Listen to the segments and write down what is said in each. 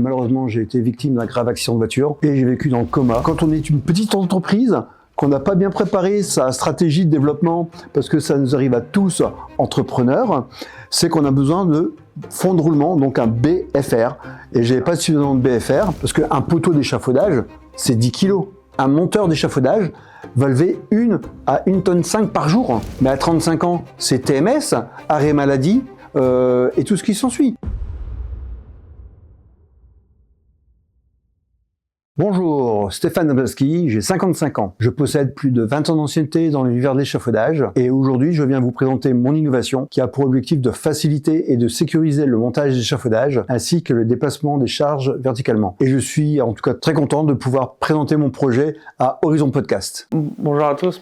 malheureusement j'ai été victime d'un grave accident de voiture et j'ai vécu dans le coma. Quand on est une petite entreprise, qu'on n'a pas bien préparé sa stratégie de développement, parce que ça nous arrive à tous entrepreneurs, c'est qu'on a besoin de fonds de roulement, donc un BFR. Et j'avais pas suffisamment de BFR, parce qu'un poteau d'échafaudage, c'est 10 kg. Un monteur d'échafaudage va lever 1 à 1,5 tonne par jour. Mais à 35 ans, c'est TMS, arrêt maladie et tout ce qui s'ensuit. Bonjour, Stéphane Dabrowski, j'ai 55 ans. Je possède plus de 20 ans d'ancienneté dans l'univers de l'échafaudage et aujourd'hui je viens vous présenter mon innovation qui a pour objectif de faciliter et de sécuriser le montage d'échafaudage ainsi que le déplacement des charges verticalement. Et je suis en tout cas très content de pouvoir présenter mon projet à Horizon Podcast. Bonjour à tous,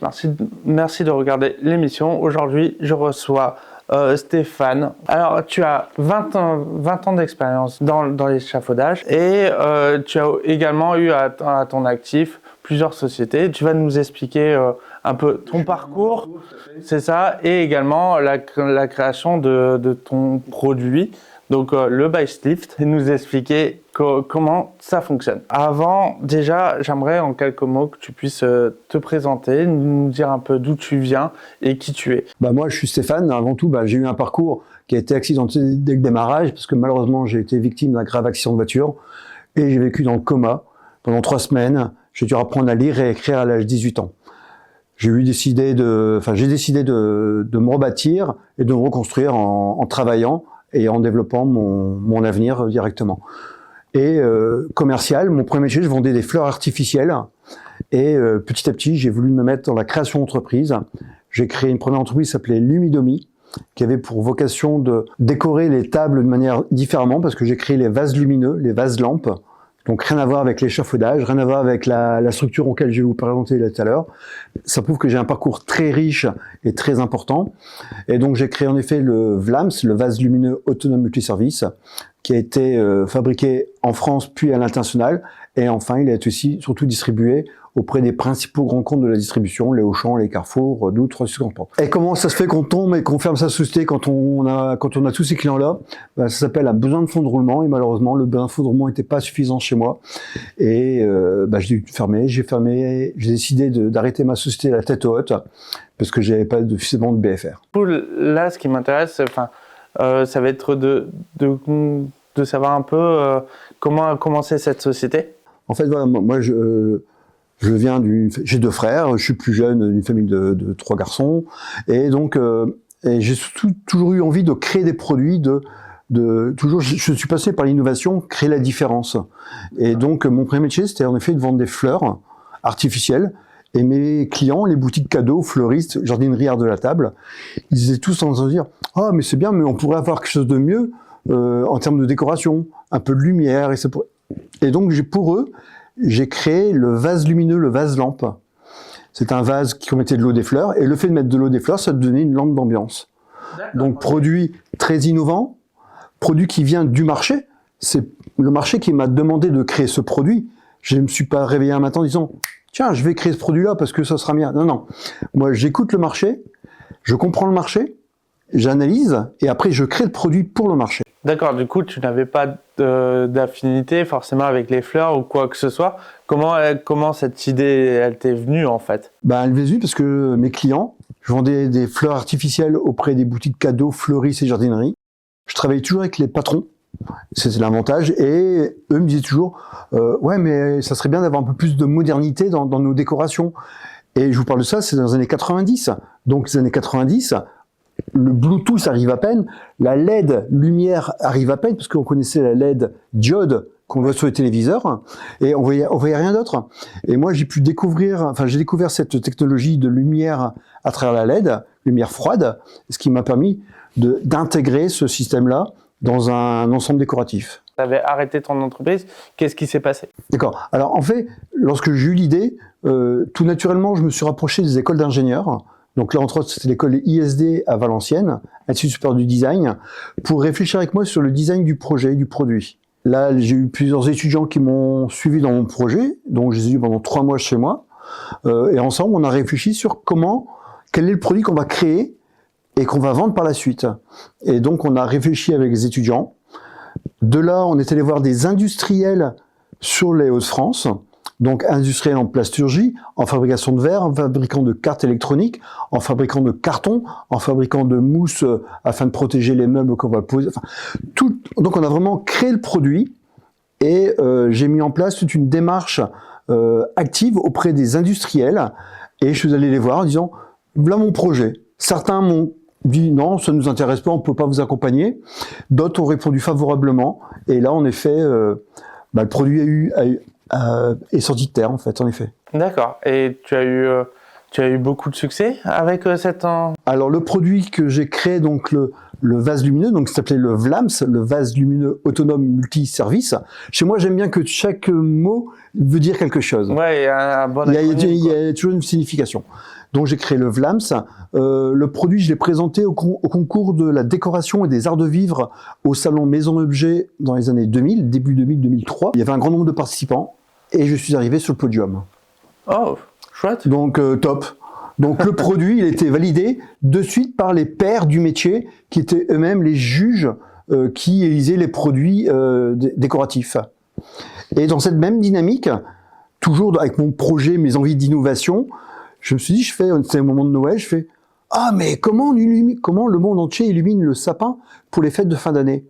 merci de regarder l'émission. Aujourd'hui je reçois Stéphane. Alors, tu as 20 ans d'expérience dans l'échafaudage et tu as également eu à ton actif plusieurs sociétés. Tu vas nous expliquer un peu ton parcours, c'est ça, et également la création de ton produit, donc le BiceLift, et nous expliquer comment ça fonctionne. Avant, déjà, j'aimerais en quelques mots que tu puisses te présenter, nous dire un peu d'où tu viens et qui tu es. Moi, je suis Stéphane. Avant tout, j'ai eu un parcours qui a été accidenté dès le démarrage parce que malheureusement, j'ai été victime d'un grave accident de voiture et j'ai vécu dans le coma pendant 3 semaines. J'ai dû apprendre à lire et à écrire à l'âge de 18 ans. J'ai décidé de me rebâtir et de me reconstruire en travaillant et en développant mon avenir directement. Et commercial, mon premier métier, je vendais des fleurs artificielles. Et petit à petit, j'ai voulu me mettre dans la création d'entreprise. J'ai créé une première entreprise qui s'appelait Lumidomi, qui avait pour vocation de décorer les tables de manière différemment, parce que j'ai créé les vases lumineux, les vases lampes. Donc rien à voir avec l'échafaudage, rien à voir avec la structure auquel je vais vous présenter tout à l'heure. Ça prouve que j'ai un parcours très riche et très important. Et donc j'ai créé en effet le VLAMS, le vase lumineux autonome multiservice, qui a été fabriqué en France puis à l'international. Et enfin, il a été aussi surtout distribué auprès des principaux grands comptes de la distribution, les Auchan, les Carrefour, d'autres supermarchés. Et comment ça se fait qu'on tombe et qu'on ferme sa société quand on a tous ces clients-là? Ça s'appelle un besoin de fonds de roulement et malheureusement, le besoin de fonds de roulement n'était pas suffisant chez moi. Et j'ai dû fermer, j'ai décidé d'arrêter ma société à la tête haute parce que j'avais pas suffisamment de BFR. Là, ce qui m'intéresse, ça va être de savoir un peu comment a commencé cette société. En fait, voilà, moi je viens j'ai 2 frères, je suis plus jeune d'une famille de 3 garçons, et donc j'ai toujours eu envie de créer des produits, toujours, je suis passé par l'innovation, créer la différence. Et donc mon premier métier, c'était en effet de vendre des fleurs artificielles, et mes clients, les boutiques cadeaux, fleuristes, jardinerie art de la table, ils étaient tous en train de dire « Ah, mais c'est bien, mais on pourrait avoir quelque chose de mieux en termes de décoration, un peu de lumière. » Et donc pour eux, j'ai créé le vase lumineux, le vase lampe. C'est un vase qui mettait de l'eau, des fleurs, et le fait de mettre de l'eau, des fleurs, ça donnait une lampe d'ambiance. Donc produit très innovant, produit qui vient du marché. C'est le marché qui m'a demandé de créer ce produit. Je ne me suis pas réveillé un matin en disant « Tiens, je vais créer ce produit-là parce que ça sera bien. » Non. Moi, j'écoute le marché, je comprends le marché, j'analyse, et après, je crée le produit pour le marché. D'accord, du coup, tu n'avais pas d'affinité forcément avec les fleurs ou quoi que ce soit. Comment cette idée, elle t'est venue en fait? Elle m'est venue parce que mes clients, je vendais des fleurs artificielles auprès des boutiques cadeaux, fleuristes et jardineries. Je travaillais toujours avec les patrons, c'est l'avantage, et eux me disaient toujours ouais, mais ça serait bien d'avoir un peu plus de modernité dans nos décorations. Et je vous parle de ça, c'est dans les années 90. Donc les années 90, le Bluetooth arrive à peine, la LED lumière arrive à peine, parce qu'on connaissait la LED diode qu'on voit sur les téléviseurs, et on voyait rien d'autre. Et moi, j'ai découvert cette technologie de lumière à travers la LED, lumière froide, ce qui m'a permis d'intégrer ce système-là dans un ensemble décoratif. Tu avais arrêté ton entreprise, qu'est-ce qui s'est passé? D'accord. Alors en fait, lorsque j'ai eu l'idée, tout naturellement, je me suis rapproché des écoles d'ingénieurs. Donc là, entre autres, c'était l'école ISD à Valenciennes, Institut supérieur du design, pour réfléchir avec moi sur le design du projet, du produit. Là, j'ai eu plusieurs étudiants qui m'ont suivi dans mon projet, donc je les ai eu pendant 3 mois chez moi. Et ensemble, on a réfléchi sur quel est le produit qu'on va créer et qu'on va vendre par la suite. Et donc, on a réfléchi avec les étudiants. De là, on est allé voir des industriels sur les Hauts-de-France, donc industriels en plasturgie, en fabrication de verre, en fabricant de cartes électroniques, en fabricant de carton, en fabricant de mousse afin de protéger les meubles qu'on va poser. Enfin, tout. Donc on a vraiment créé le produit et j'ai mis en place toute une démarche active auprès des industriels et je suis allé les voir en disant « voilà mon projet ». Certains m'ont dit non, ça ne nous intéresse pas, on ne peut pas vous accompagner. D'autres ont répondu favorablement. Et là, en effet, le produit est sorti de terre, en fait, en effet. D'accord. Et tu as eu beaucoup de succès avec cette... Alors, le produit que j'ai créé, donc le vase lumineux, donc ça s'appelait le VLAMS, le vase lumineux autonome multiservice. Chez moi, j'aime bien que chaque mot veut dire quelque chose. Ouais, il y a un bon acronyme, il y a toujours une signification. Donc j'ai créé le VLAMS. Le produit, je l'ai présenté au concours de la décoration et des arts de vivre au salon Maison Objet dans les années 2000, début 2000-2003. Il y avait un grand nombre de participants et je suis arrivé sur le podium. Oh, chouette. Donc top. Donc le produit, il était validé de suite par les pairs du métier qui étaient eux-mêmes les juges qui élisaient les produits décoratifs. Et dans cette même dynamique, toujours avec mon projet, mes envies d'innovation, je me suis dit, c'était un moment de Noël, je fais « Ah, mais comment le monde entier illumine le sapin pour les fêtes de fin d'année ?»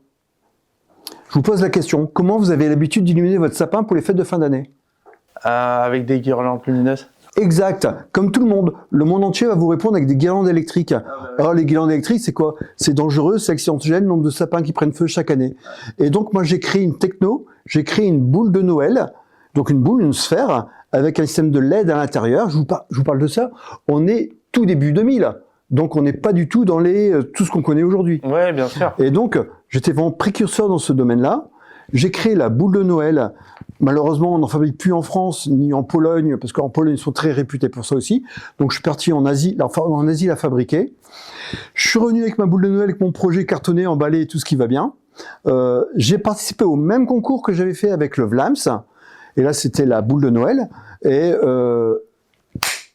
Je vous pose la question, comment vous avez l'habitude d'illuminer votre sapin pour les fêtes de fin d'année? Avec des guirlandes lumineuses. Exact, comme tout le monde entier va vous répondre avec des guirlandes électriques. Alors les guirlandes électriques, c'est quoi? C'est dangereux, c'est accidentogène, nombre de sapins qui prennent feu chaque année. Et donc moi j'ai créé une techno, j'ai créé une boule de Noël, donc une boule, une sphère, avec un système de LED à l'intérieur. Je vous parle de ça. On est tout début 2000. Donc, on n'est pas du tout dans tout ce qu'on connaît aujourd'hui. Oui, bien sûr. Et donc, j'étais vraiment précurseur dans ce domaine-là. J'ai créé la boule de Noël. Malheureusement, on n'en fabrique plus en France, ni en Pologne, parce qu'en Pologne, ils sont très réputés pour ça aussi. Donc, je suis parti en Asie la fabriquer. Je suis revenu avec ma boule de Noël, avec mon projet cartonné, emballé et tout ce qui va bien. J'ai participé au même concours que j'avais fait avec le VLAMS. Et là, c'était la boule de Noël. Et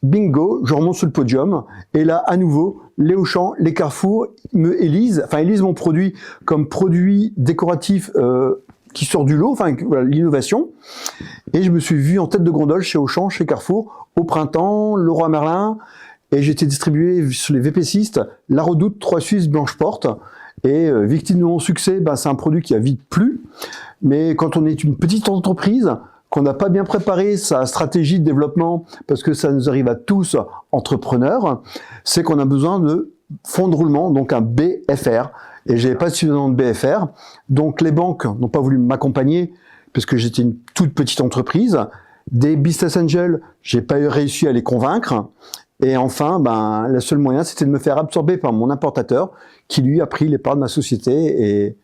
bingo, je remonte sur le podium. Et là, à nouveau, les Auchan, les Carrefour élisent mon produit comme produit décoratif qui sort du lot, voilà, l'innovation. Et je me suis vu en tête de gondole chez Auchan, chez Carrefour, au printemps, Leroy Merlin. Et j'ai été distribué sur les VP6, La Redoute, 3 Suisses, Blanche-Porte. Et victime de mon succès, c'est un produit qui a vite plu. Mais quand on est une petite entreprise, qu'on n'a pas bien préparé sa stratégie de développement, parce que ça nous arrive à tous, entrepreneurs, c'est qu'on a besoin de fonds de roulement, donc un BFR. Et j'avais pas suffisamment de BFR. Donc les banques n'ont pas voulu m'accompagner, parce que j'étais une toute petite entreprise. Des business angels, j'ai pas réussi à les convaincre. Et enfin, le seul moyen, c'était de me faire absorber par mon importateur, qui lui a pris les parts de ma société. Et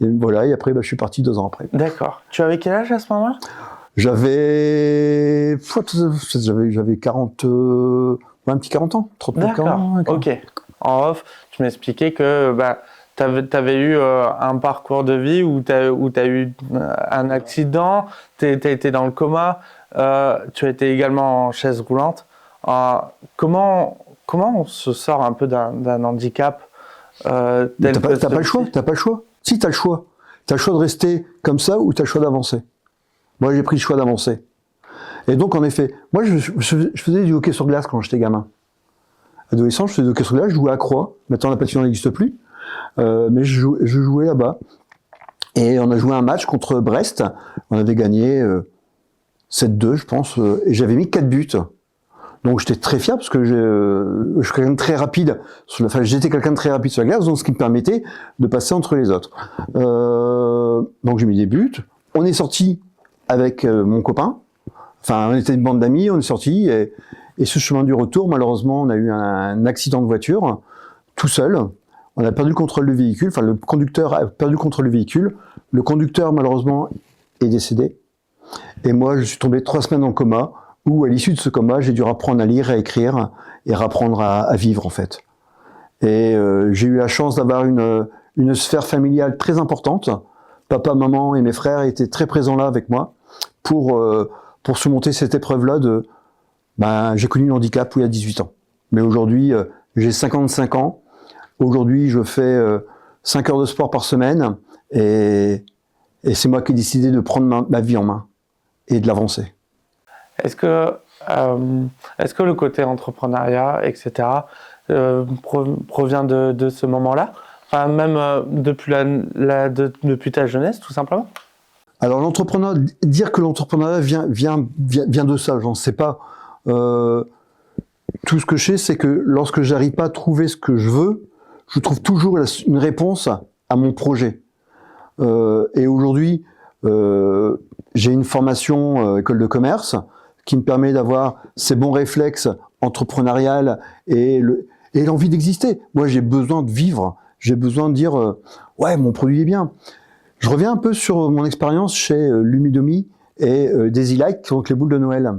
voilà, et après, je suis parti 2 ans après. D'accord. Tu avais quel âge à ce moment-là? J'avais 40, un petit 40 ans, 35 ans. D'accord, ok. En off, tu m'expliquais que tu avais eu un parcours de vie où tu as eu un accident, tu as été dans le coma, tu as été également en chaise roulante. Comment on se sort un peu d'un handicap T'as pas le choix. Si, t'as le choix. T'as le choix de rester comme ça ou t'as le choix d'avancer. Moi, j'ai pris le choix d'avancer. Et donc, en effet, moi, je faisais du hockey sur glace quand j'étais gamin. Adolescent, je faisais du hockey sur glace, je jouais à Croix. Maintenant, la patinoire n'existe plus. Mais je jouais là-bas. Et on a joué un match contre Brest. On avait gagné 7-2, je pense. Et j'avais mis 4 buts. Donc, j'étais très fier parce que je suis quelqu'un de très rapide. J'étais quelqu'un de très rapide sur la glace, donc ce qui me permettait de passer entre les autres. Donc, j'ai mis des buts. On est sorti avec mon copain. Enfin, on était une bande d'amis, on est sortis. Et ce chemin du retour, malheureusement, on a eu un accident de voiture, tout seul. On a perdu le contrôle du véhicule. Enfin, le conducteur a perdu le contrôle du véhicule. Le conducteur, malheureusement, est décédé. Et moi, je suis tombé 3 semaines en coma, où, à l'issue de ce coma, j'ai dû apprendre à lire, à écrire, et apprendre à vivre, en fait. Et j'ai eu la chance d'avoir une sphère familiale très importante. Papa, maman et mes frères étaient très présents là avec moi pour surmonter cette épreuve-là j'ai connu le handicap il y a 18 ans. Mais aujourd'hui, j'ai 55 ans. Aujourd'hui, je fais 5 heures de sport par semaine et Et c'est moi qui ai décidé de prendre ma vie en main et de l'avancer. Est-ce que le côté entrepreneuriat, etc., provient de ce moment-là? Enfin, même depuis ta jeunesse, tout simplement? Alors dire que l'entrepreneuriat vient de ça, j'en sais pas. Tout ce que je sais, c'est que lorsque j'arrive pas à trouver ce que je veux, je trouve toujours une réponse à mon projet. Et aujourd'hui, j'ai une formation école de commerce qui me permet d'avoir ces bons réflexes entrepreneuriales et l'envie d'exister. Moi, j'ai besoin de vivre. J'ai besoin de dire ouais, mon produit est bien. Je reviens un peu sur mon expérience chez Lumidomi et Daisy Light, qui sont les boules de Noël.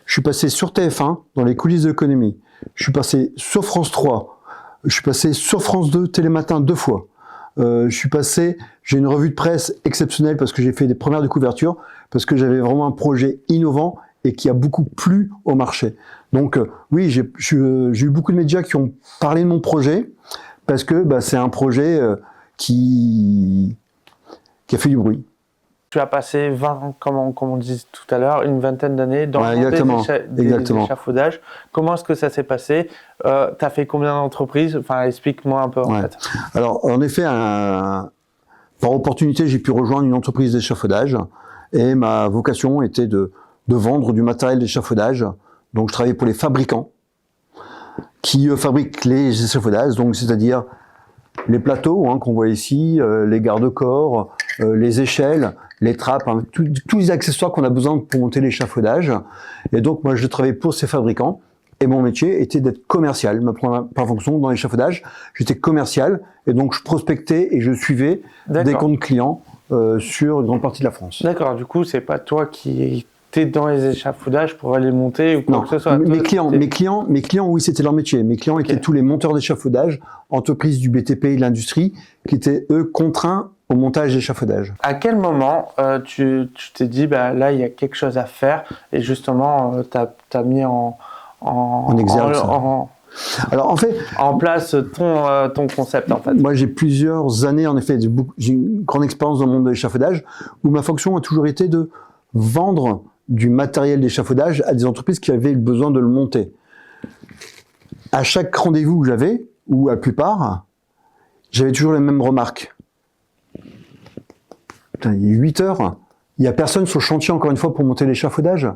Je suis passé sur TF1 dans les coulisses de l'économie. Je suis passé sur France 3. Je suis passé sur France 2 Télématin 2 fois. J'ai une revue de presse exceptionnelle parce que j'ai fait des premières de couverture, parce que j'avais vraiment un projet innovant et qui a beaucoup plu au marché. Donc oui, j'ai eu beaucoup de médias qui ont parlé de mon projet parce que c'est un projet qui a fait du bruit. Tu as passé 20, comme on disait tout à l'heure, une vingtaine d'années dans le monde des échafaudages. Comment est-ce que ça s'est passé? Tu as fait combien d'entreprises? Enfin, explique-moi un peu en fait. Alors, en effet, par opportunité, j'ai pu rejoindre une entreprise d'échafaudage et ma vocation était de vendre du matériel d'échafaudage. Donc, je travaillais pour les fabricants qui fabriquent les échafaudages, donc c'est-à-dire les plateaux qu'on voit ici, les garde-corps, les échelles, les trappes, tous les accessoires qu'on a besoin pour monter l'échafaudage. Et donc, moi, je travaillais pour ces fabricants. Et mon métier était d'être commercial. Ma première fonction dans l'échafaudage, j'étais commercial. Et donc, je prospectais et je suivais des comptes clients sur une grande partie de la France. D'accord. Du coup, c'est pas toi qui étais dans les échafaudages pour aller monter ou quoi que ce soit. Mes clients, oui, c'était leur métier. Mes clients étaient tous les monteurs d'échafaudage, entreprises du BTP et de l'industrie, qui étaient, eux, contraints au montage d'échafaudage. À quel moment tu t'es dit, là, il y a quelque chose à faire et justement, tu as mis en exergue Alors, en fait, en place ton concept, en fait. Moi, j'ai plusieurs années, en effet, j'ai une grande expérience dans le monde de l'échafaudage, où ma fonction a toujours été de vendre du matériel d'échafaudage à des entreprises qui avaient besoin de le monter. À chaque rendez-vous que j'avais, ou à la plupart, j'avais toujours les mêmes remarques. Putain, il est 8 heures, il n'y a personne sur le chantier, encore une fois, pour monter l'échafaudage.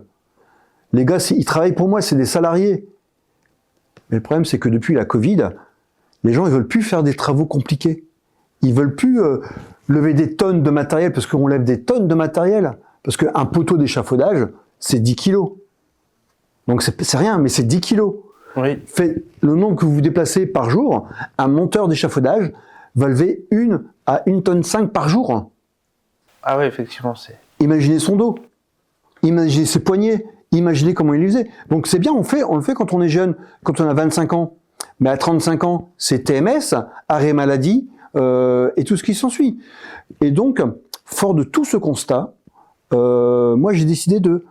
Les gars, ils travaillent pour moi, c'est des salariés. Mais le problème, c'est que depuis la Covid, les gens, ils veulent plus faire des travaux compliqués. Ils veulent plus lever des tonnes de matériel, parce qu'on lève des tonnes de matériel. Parce qu'un poteau d'échafaudage, c'est 10 kilos. Donc c'est rien, mais c'est 10 kilos. Oui. Le nombre que vous vous déplacez par jour, un monteur d'échafaudage va lever 1 à 1,5 tonne par jour. Ah oui, effectivement, c'est... Imaginez son dos, imaginez ses poignets, imaginez comment il les faisait. Donc c'est bien, on le fait quand on est jeune, quand on a 25 ans. Mais à 35 ans, c'est TMS, arrêt maladie et tout ce qui s'ensuit. Et donc, fort de tout ce constat, moi j'ai décidé de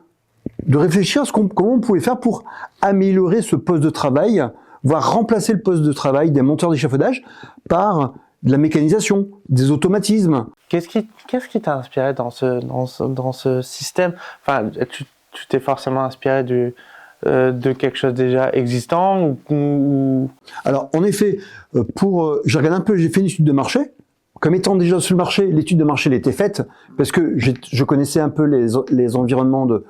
réfléchir à comment on pouvait faire pour améliorer ce poste de travail, voire remplacer le poste de travail des monteurs d'échafaudage par de la mécanisation, des automatismes. Qu'est-ce qui t'a inspiré dans ce système? Enfin, tu t'es forcément inspiré de quelque chose déjà existant ou... Alors, en effet, j'ai regardé un peu, j'ai fait une étude de marché. Comme étant déjà sur le marché, l'étude de marché elle était faite parce que je connaissais un peu les environnements de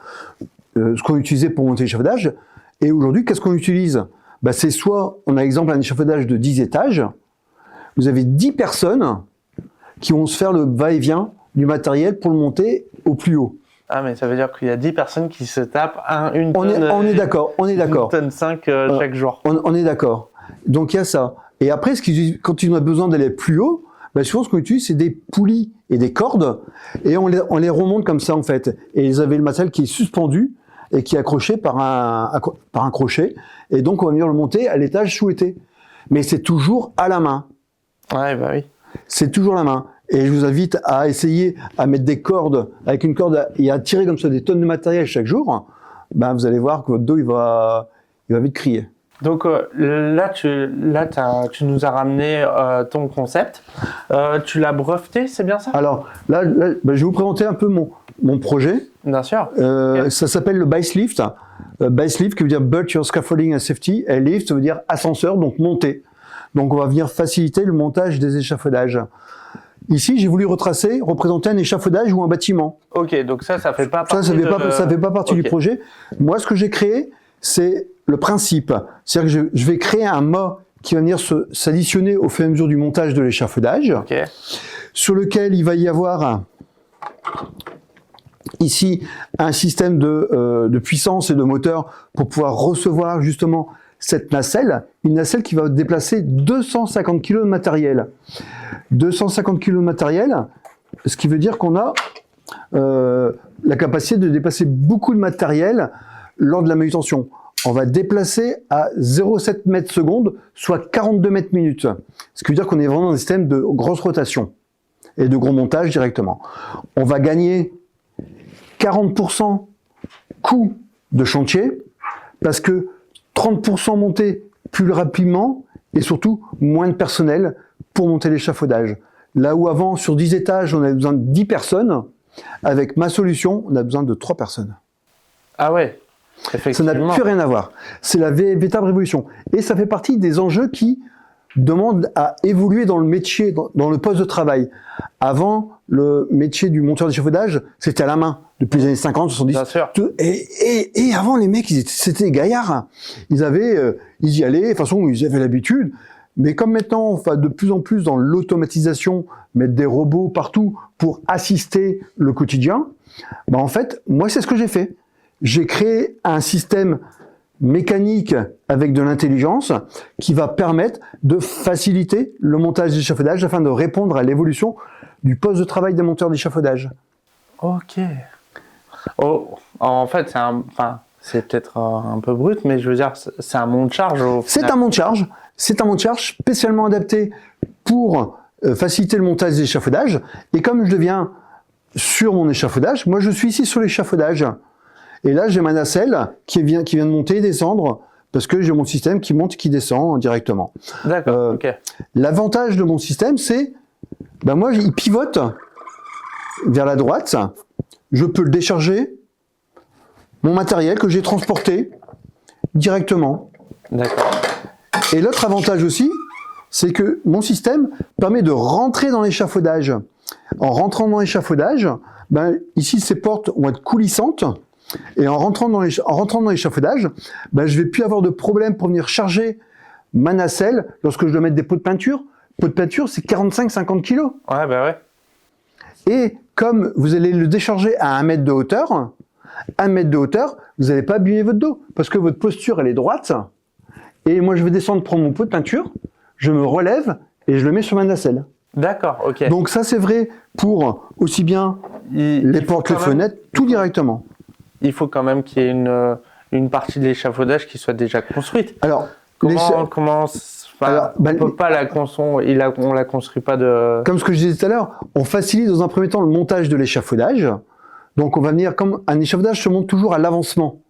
ce qu'on utilisait pour monter l'échafaudage. Et aujourd'hui, qu'est-ce qu'on utilise? C'est soit, on a exemple un échafaudage de 10 étages, vous avez 10 personnes qui vont se faire le va-et-vient du matériel pour le monter au plus haut. Ah, mais ça veut dire qu'il y a 10 personnes qui se tapent une tonne... On est d'accord. Une tonne 5 chaque jour. On est d'accord. Donc il y a ça. Et après, quand ils ont besoin d'aller plus haut, souvent ce qu'on utilise, c'est des poulies et des cordes, et on les remonte comme ça en fait. Et ils avaient le matériel qui est suspendu et qui est accroché par un crochet, et donc on va venir le monter à l'étage souhaité. Mais c'est toujours à la main. Ouais, oui. C'est toujours la main. Et je vous invite à essayer à mettre des cordes, avec une corde, et à tirer comme ça des tonnes de matériel chaque jour. Vous allez voir que votre dos, il va vite crier. Donc là, tu nous as ramené ton concept. Tu l'as breveté, c'est bien ça? Alors là, je vais vous présenter un peu mon projet. Bien sûr. Ça s'appelle le Base Lift. Base Lift qui veut dire Build Your Scaffolding and Safety. Et Lift, ça veut dire ascenseur, donc monter. Donc on va venir faciliter le montage des échafaudages. Ici, j'ai voulu représenter un échafaudage ou un bâtiment. Ok, donc ça fait pas partie ça fait pas partie du projet. Moi, ce que j'ai créé, c'est le principe. C'est-à-dire que je vais créer un mât qui va venir s'additionner au fur et à mesure du montage de l'échafaudage, sur lequel il va y avoir ici un système de puissance et de moteur pour pouvoir recevoir justement cette nacelle, une nacelle qui va déplacer 250 kg de matériel. 250 kg de matériel, ce qui veut dire qu'on a la capacité de déplacer beaucoup de matériel lors de la manutention. On va déplacer à 0,7 mètres secondes, soit 42 mètres minutes. Ce qui veut dire qu'on est vraiment dans un système de grosse rotation et de gros montage directement. On va gagner 40% coût de chantier parce que 30% monté plus rapidement et surtout moins de personnel pour monter l'échafaudage. Là où avant, sur 10 étages, on avait besoin de 10 personnes, avec ma solution, on a besoin de 3 personnes. Ah ouais, effectivement. Ça n'a plus rien à voir. C'est la véritable révolution. Et ça fait partie des enjeux qui demandent à évoluer dans le métier, dans le poste de travail. Avant, le métier du monteur d'échafaudage, c'était à la main, depuis les années 50, 70. Bien sûr. Et avant, les mecs, c'était des gaillards. Ils y allaient, de toute façon, ils avaient l'habitude. Mais comme maintenant, on va de plus en plus dans l'automatisation, mettre des robots partout pour assister le quotidien, ben en fait, moi, c'est ce que j'ai fait. J'ai créé un système mécanique avec de l'intelligence qui va permettre de faciliter le montage d'échafaudage afin de répondre à l'évolution du poste de travail des monteurs d'échafaudage. Ok. Oh, en fait, c'est peut-être un peu brut, mais je veux dire, c'est un monte-charge. C'est un monte-charge. C'est un monte-charge spécialement adapté pour faciliter le montage des échafaudages. Et comme je viens sur mon échafaudage, moi je suis ici sur l'échafaudage. Et là j'ai ma nacelle qui vient de monter et descendre parce que j'ai mon système qui monte et qui descend directement. D'accord, ok. L'avantage de mon système, c'est, moi il pivote vers la droite. Je peux le décharger, mon matériel que j'ai transporté directement. D'accord. Et l'autre avantage aussi, c'est que mon système permet de rentrer dans l'échafaudage. En rentrant dans l'échafaudage, ici ces portes vont être coulissantes. Et en rentrant dans l'échafaudage, je vais plus avoir de problème pour venir charger ma nacelle lorsque je dois mettre des pots de peinture. Pot de peinture, c'est 45-50 kg. Ouais, ouais. Et comme vous allez le décharger à 1 mètre de hauteur, vous n'allez pas abîmer votre dos parce que votre posture, elle est droite. Et moi, je vais descendre prendre mon pot de peinture, je me relève et je le mets sur ma nacelle. D'accord, ok. Donc ça, c'est vrai pour aussi bien les portes, les fenêtres, tout directement. Il faut quand même qu'il y ait une partie de l'échafaudage qui soit déjà construite. Alors, on peut pas la construire, on la construit pas de... Comme ce que je disais tout à l'heure, on facilite dans un premier temps le montage de l'échafaudage. Donc on va venir, comme un échafaudage se monte toujours à l'avancement.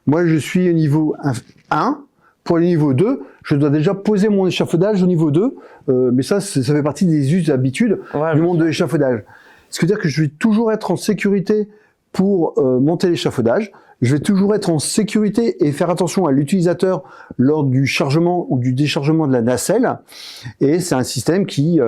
Moi, je suis au niveau 1. Pour le niveau 2, je dois déjà poser mon échafaudage au niveau 2, mais ça fait partie des us et habitudes du monde de l'échafaudage. Ce qui veut dire que je vais toujours être en sécurité pour monter l'échafaudage, je vais toujours être en sécurité et faire attention à l'utilisateur lors du chargement ou du déchargement de la nacelle, et c'est un système qui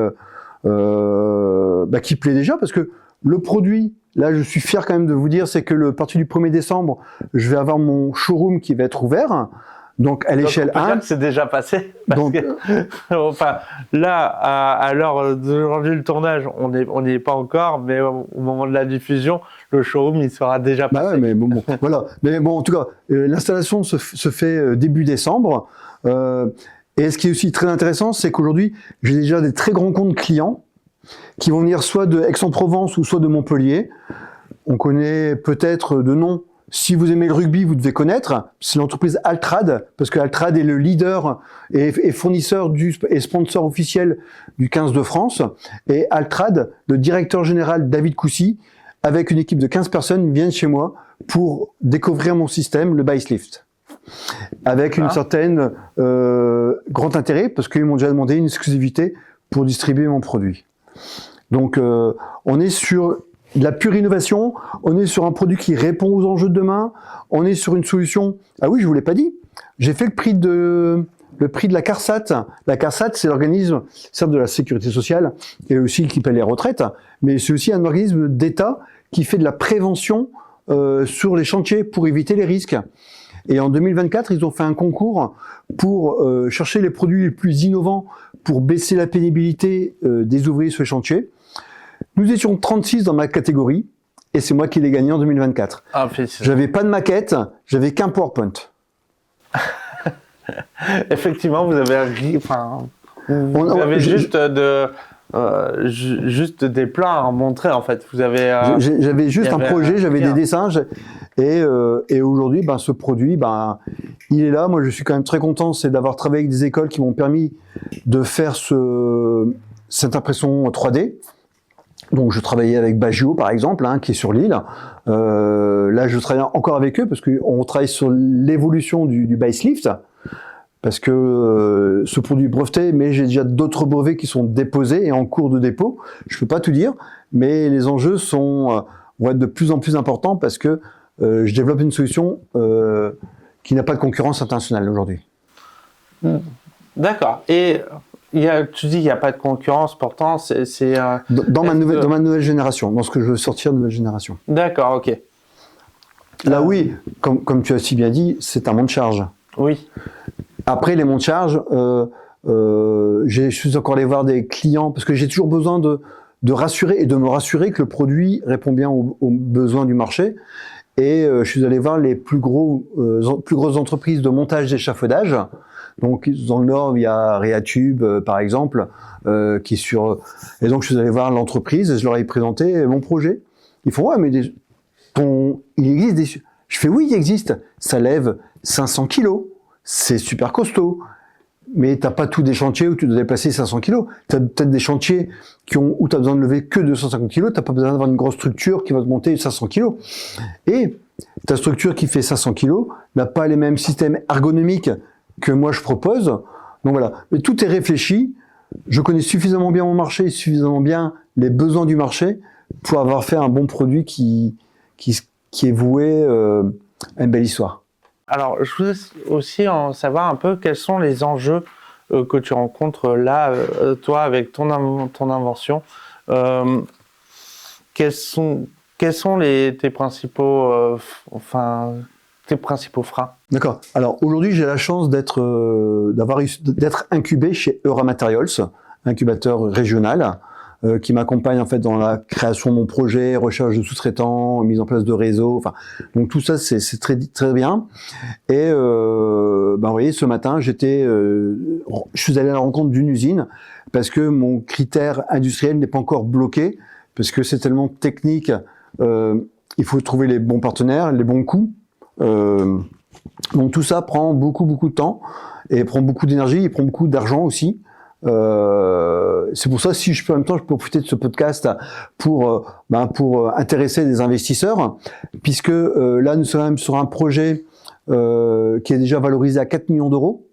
plaît déjà, parce que le produit, là je suis fier quand même de vous dire, c'est que à partir du 1er décembre, je vais avoir mon showroom qui va être ouvert. Donc à l'échelle 1, c'est déjà passé. Là, à l'heure d'aujourd'hui, le tournage, on n'y est pas encore, mais au moment de la diffusion, le showroom il sera déjà passé. Mais voilà. Mais bon, en tout cas, l'installation se fait début décembre. Et ce qui est aussi très intéressant, c'est qu'aujourd'hui, j'ai déjà des très grands comptes clients qui vont venir soit de Aix-en-Provence ou soit de Montpellier. On connaît peut-être de nom. Si vous aimez le rugby, vous devez connaître, c'est l'entreprise Altrad, parce que Altrad est le leader et fournisseur et sponsor officiel du 15 de France. Et Altrad, le directeur général David Coussy, avec une équipe de 15 personnes, viennent chez moi pour découvrir mon système, le Base Lift. avec une certaine grand intérêt, parce qu'ils m'ont déjà demandé une exclusivité pour distribuer mon produit. Donc, on est sur de la pure innovation, on est sur un produit qui répond aux enjeux de demain, on est sur une solution... Ah oui, je vous l'ai pas dit, j'ai fait le prix de la CARSAT. La CARSAT, c'est l'organisme, certes de la sécurité sociale, et aussi qui paie les retraites, mais c'est aussi un organisme d'État qui fait de la prévention sur les chantiers pour éviter les risques. Et en 2024, ils ont fait un concours pour chercher les produits les plus innovants pour baisser la pénibilité des ouvriers sur les chantiers. Nous étions 36 dans ma catégorie, et c'est moi qui l'ai gagné en 2024. Ah, j'avais pas de maquette, j'avais qu'un PowerPoint. Effectivement, vous avez, juste des plans à montrer en fait. Vous avez. J'avais juste un projet, j'avais des dessins, et aujourd'hui, ce produit, il est là. Moi, je suis quand même très content, c'est d'avoir travaillé avec des écoles qui m'ont permis de faire cette impression 3D. Donc, je travaillais avec Bagio, par exemple, qui est sur l'île. Là, je travaille encore avec eux parce qu'on travaille sur l'évolution du Bicelift. Parce que ce produit est breveté, mais j'ai déjà d'autres brevets qui sont déposés et en cours de dépôt. Je ne peux pas tout dire, mais les enjeux vont être de plus en plus importants parce que je développe une solution qui n'a pas de concurrence internationale aujourd'hui. D'accord. Et tu dis qu'il n'y a pas de concurrence, pourtant c'est dans ma nouvelle génération, dans ce que je veux sortir de nouvelle génération. D'accord, ok. Là, oui, comme tu as si bien dit, c'est un monte charge. Oui. Après les monte charge, je suis encore allé voir des clients parce que j'ai toujours besoin de rassurer et de me rassurer que le produit répond bien aux besoins du marché. Et je suis allé voir les plus grosses entreprises de montage d'échafaudage. Donc dans le Nord, il y a Reatube, par exemple, qui est sur. Et donc je suis allé voir l'entreprise et je leur ai présenté mon projet. Ils font ouais, mais il existe des. Je fais oui, il existe. Ça lève 500 kilos. C'est super costaud. Mais t'as pas tous des chantiers où tu dois déplacer 500 kilos. T'as peut-être des chantiers où t'as besoin de lever que 250 kilos. T'as pas besoin d'avoir une grosse structure qui va te monter 500 kilos. Et ta structure qui fait 500 kilos n'a pas les mêmes systèmes ergonomiques que moi je propose. Donc voilà. Mais tout est réfléchi. Je connais suffisamment bien mon marché, suffisamment bien les besoins du marché pour avoir fait un bon produit qui est voué à une belle histoire. Alors, je voudrais aussi en savoir un peu quels sont les enjeux que tu rencontres là, toi, avec ton invention. Quels sont tes principaux freins? D'accord. Alors, aujourd'hui, j'ai la chance d'être incubé chez Eura Materials, incubateur régional, qui m'accompagne en fait dans la création de mon projet, recherche de sous-traitants, mise en place de réseaux. Enfin, donc tout ça c'est très très bien. Et vous voyez, ce matin je suis allé à la rencontre d'une usine parce que mon critère industriel n'est pas encore bloqué parce que c'est tellement technique. Il faut trouver les bons partenaires, les bons coûts. Donc tout ça prend beaucoup de temps et prend beaucoup d'énergie, et prend beaucoup d'argent aussi. C'est pour ça, si je peux en même temps, je peux profiter de ce podcast pour intéresser des investisseurs, puisque là nous sommes sur un projet qui est déjà valorisé à 4 millions d'euros.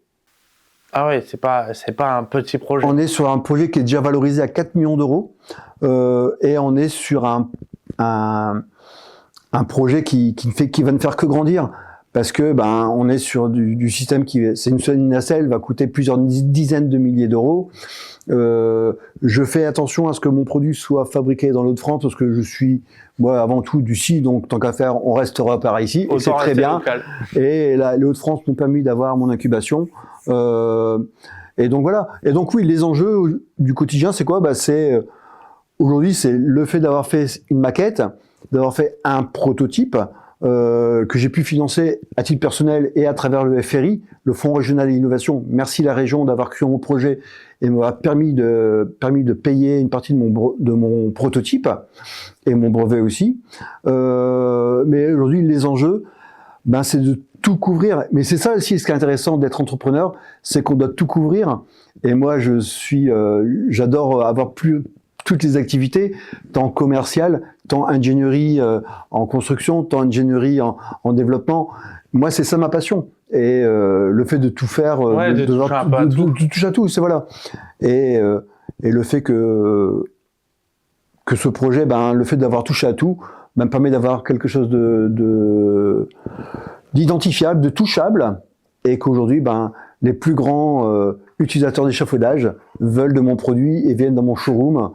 Ah oui, c'est pas un petit projet. On est sur un projet qui est déjà valorisé à 4 millions d'euros et on est sur un projet qui va ne faire que grandir. Parce que on est sur du système c'est une seule nacelle, va coûter plusieurs dizaines de milliers d'euros. Je fais attention à ce que mon produit soit fabriqué dans l'Hauts-de-France parce que je suis moi avant tout du Ci, donc tant qu'à faire, on restera par ici. Et c'est très bien. Local. Et là, les Hauts-de-France m'ont permis d'avoir mon incubation. Et donc voilà. Et donc oui, les enjeux du quotidien, c'est quoi ? Aujourd'hui, c'est le fait d'avoir fait une maquette, d'avoir fait un prototype. Que j'ai pu financer à titre personnel et à travers le FRI, le Fonds régional d'innovation. Merci la région d'avoir cru en mon projet et m'a permis de payer une partie de mon prototype et mon brevet aussi. Mais aujourd'hui, les enjeux, c'est de tout couvrir. Mais c'est ça aussi ce qui est intéressant d'être entrepreneur, c'est qu'on doit tout couvrir. Et moi, j'adore avoir toutes les activités, tant commerciales, tant ingénierie en construction, tant ingénierie en développement. moi, c'est ça ma passion. Et le fait de tout faire, de toucher à tout, c'est voilà. Et le fait que ce projet, le fait d'avoir touché à tout, me permet d'avoir quelque chose d'identifiable, de touchable, et qu'aujourd'hui, les plus grands utilisateurs d'échafaudage veulent de mon produit et viennent dans mon showroom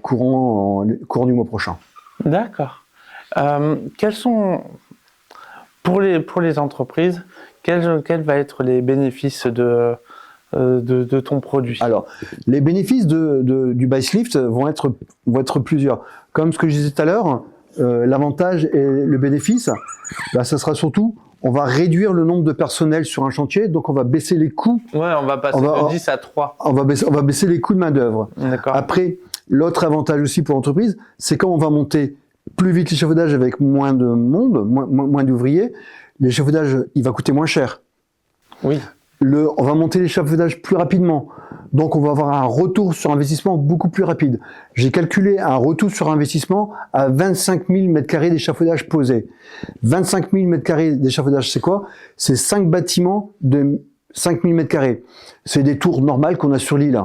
courant du mois prochain. D'accord. Quels sont, pour les entreprises, quels vont être les bénéfices de ton produit? Alors, les bénéfices du Bicelift vont être plusieurs. Comme ce que je disais tout à l'heure, l'avantage et le bénéfice, ça sera surtout, on va réduire le nombre de personnel sur un chantier, donc on va baisser les coûts. Ouais, on va passer de 10 à 3. On va baisser les coûts de main-d'œuvre. D'accord. Après, l'autre avantage aussi pour l'entreprise, c'est quand on va monter plus vite l'échafaudage avec moins de monde, moins d'ouvriers, l'échafaudage, il va coûter moins cher. Oui. On va monter l'échafaudage plus rapidement. Donc, on va avoir un retour sur investissement beaucoup plus rapide. J'ai calculé un retour sur investissement à 25 000 m² d'échafaudage posé. 25 000 m² d'échafaudage, c'est quoi? C'est 5 bâtiments de 5 000 m². C'est des tours normales qu'on a sur l'île.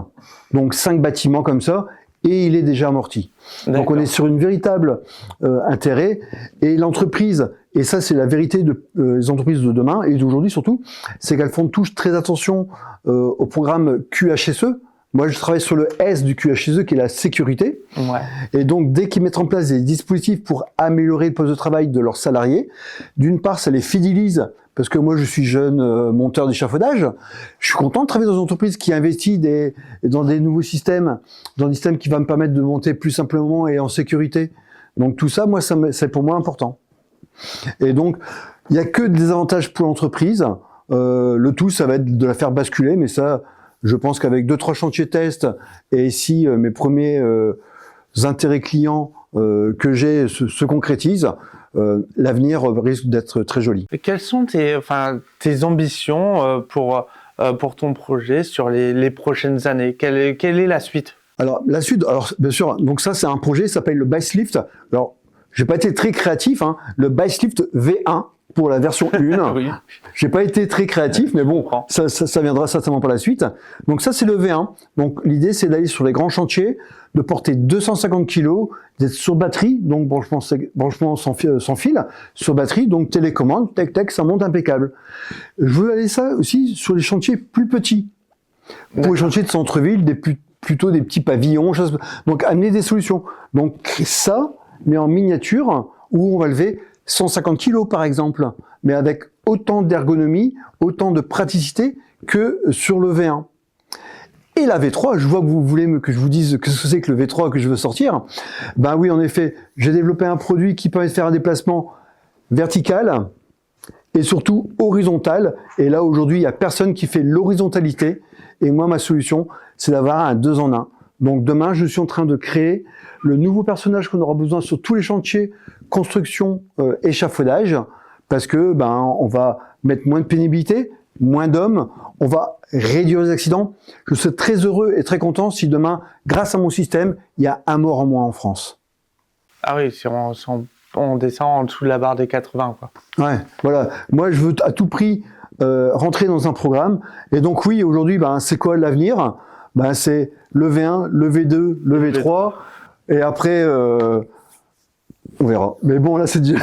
Donc, 5 bâtiments comme ça, et il est déjà amorti. D'accord. Donc, on est sur une véritable intérêt. Et l'entreprise, et ça, c'est la vérité des entreprises de demain et d'aujourd'hui surtout, c'est qu'elles font tous très attention au programme QHSE. Moi, je travaille sur le S du QHSE, qui est la sécurité. Ouais. Et donc, dès qu'ils mettent en place des dispositifs pour améliorer le poste de travail de leurs salariés, d'une part, ça les fidélise, parce que moi, je suis jeune monteur d'échafaudage. Je suis content de travailler dans une entreprise qui investit dans des nouveaux systèmes, dans des systèmes qui vont me permettre de monter plus simplement et en sécurité. Donc, tout ça, moi, c'est pour moi important. Et donc, il n'y a que des avantages pour l'entreprise. Le tout, ça va être de la faire basculer, mais ça, je pense qu'avec 2-3 chantiers tests, et si mes premiers intérêts clients que j'ai se concrétisent, l'avenir risque d'être très joli. Et quelles sont tes ambitions pour ton projet sur les prochaines années? Quelle est la suite? Alors, la suite, bien sûr, donc ça, c'est un projet qui s'appelle le Bicelift. Alors, j'ai pas été très créatif, le Bicelift V1 pour la version 1. Oui. J'ai pas été très créatif, mais bon, ça viendra certainement par la suite. Donc ça, c'est le V1. Donc l'idée, c'est d'aller sur les grands chantiers, de porter 250 kg, d'être sur batterie, donc branchement sans fil, sur batterie, donc télécommande, tac, ça monte impeccable. Je veux aller ça aussi sur les chantiers plus petits. Pour les chantiers de centre-ville, plutôt des petits pavillons, donc amener des solutions. Donc ça, mais en miniature, où on va lever 150 kg par exemple, mais avec autant d'ergonomie, autant de praticité que sur le V1. Et la V3, je vois que vous voulez que je vous dise que ce que c'est que le V3 que je veux sortir. Ben oui, en effet, j'ai développé un produit qui permet de faire un déplacement vertical et surtout horizontal. Et là, aujourd'hui, il n'y a personne qui fait l'horizontalité. Et moi, ma solution, c'est d'avoir un 2 en 1. Donc demain, je suis en train de créer le nouveau personnage qu'on aura besoin sur tous les chantiers, construction, échafaudage, parce que on va mettre moins de pénibilité, moins d'hommes, on va réduire les accidents. Je serai très heureux et très content si demain, grâce à mon système, il y a un mort en moins en France. Ah oui, si on descend en dessous de la barre des 80, quoi. Ouais, voilà. Moi, je veux à tout prix rentrer dans un programme. Et donc oui, aujourd'hui, c'est quoi l'avenir? C'est le V1, le V2, le V3, et après, on verra. Mais bon, là, c'est déjà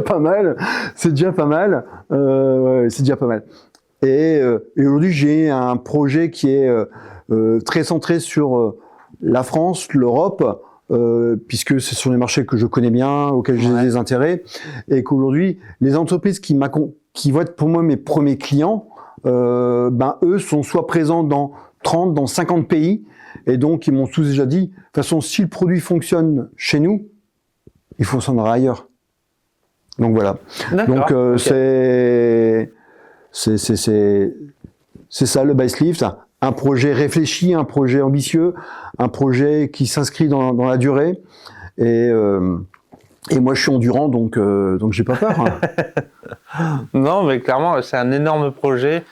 pas mal. C'est déjà pas mal. Ouais, c'est déjà pas mal. Et aujourd'hui, j'ai un projet qui est très centré sur la France, l'Europe, puisque ce sont des marchés que je connais bien, auxquels j'ai des intérêts, et qu'aujourd'hui, les entreprises qui vont être pour moi mes premiers clients, eux sont soit présents dans 30, dans 50 pays, et donc ils m'ont tous déjà dit, de toute façon, si le produit fonctionne chez nous, il faut s'en aller ailleurs. Donc voilà. Donc okay. C'est ça le Bicelift, un projet réfléchi, un projet ambitieux, un projet qui s'inscrit dans la durée, et moi je suis endurant, donc j'ai pas peur. Non, mais clairement, c'est un énorme projet.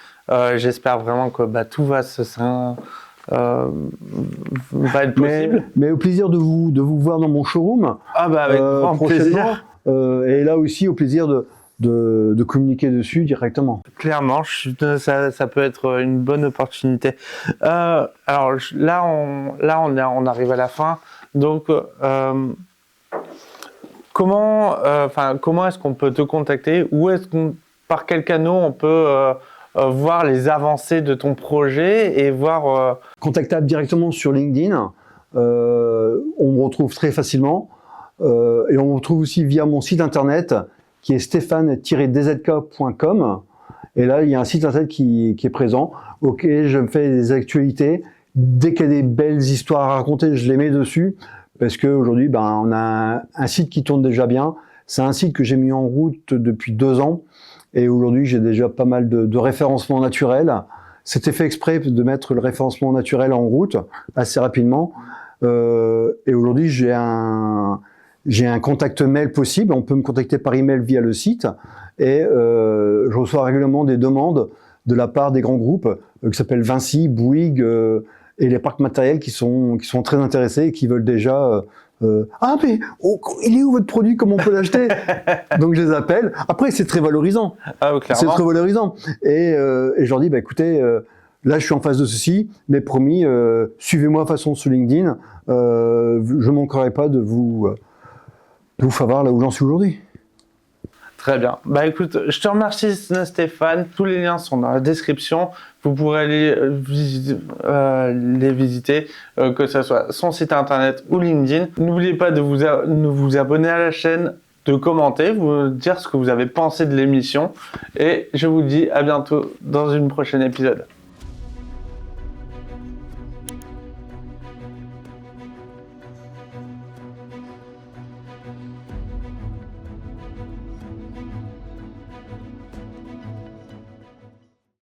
J'espère vraiment que tout va être possible. Mais au plaisir de vous voir dans mon showroom. Ah avec grand plaisir. et là aussi au plaisir de communiquer dessus directement. Clairement, ça peut être une bonne opportunité. Alors là, on arrive à la fin. Donc, comment est-ce qu'on peut te contacter? Par quel canal on peut voir les avancées de ton projet et voir... Contactable directement sur LinkedIn. On me retrouve très facilement. Et on me retrouve aussi via mon site internet qui est stéphane-dzk.com. Et là, il y a un site internet qui est présent. Ok, je me fais des actualités. Dès qu'il y a des belles histoires à raconter, je les mets dessus. Parce qu'aujourd'hui, on a un site qui tourne déjà bien. C'est un site que j'ai mis en route depuis 2 ans. Et aujourd'hui, j'ai déjà pas mal de référencements naturels. C'était fait exprès de mettre le référencement naturel en route assez rapidement. Et aujourd'hui, j'ai un contact mail possible. On peut me contacter par email via le site. Et je reçois régulièrement des demandes de la part des grands groupes qui s'appellent Vinci, Bouygues et les parcs matériels qui sont très intéressés et qui veulent déjà... ah mais il est où votre produit, comment on peut l'acheter? Donc je les appelle. Après c'est très valorisant. Ah, clairement. C'est très valorisant. Et je leur dis écoutez, là je suis en face de ceci, mais promis, suivez-moi façon sur LinkedIn. Je manquerai pas de vous faire voir là où j'en suis aujourd'hui. Très bien. Écoute, je te remercie Stéphane. Tous les liens sont dans la description. Vous pourrez aller les visiter, que ce soit son site internet ou LinkedIn. N'oubliez pas de vous abonner à la chaîne, de commenter, vous dire ce que vous avez pensé de l'émission. Et je vous dis à bientôt dans une prochaine épisode.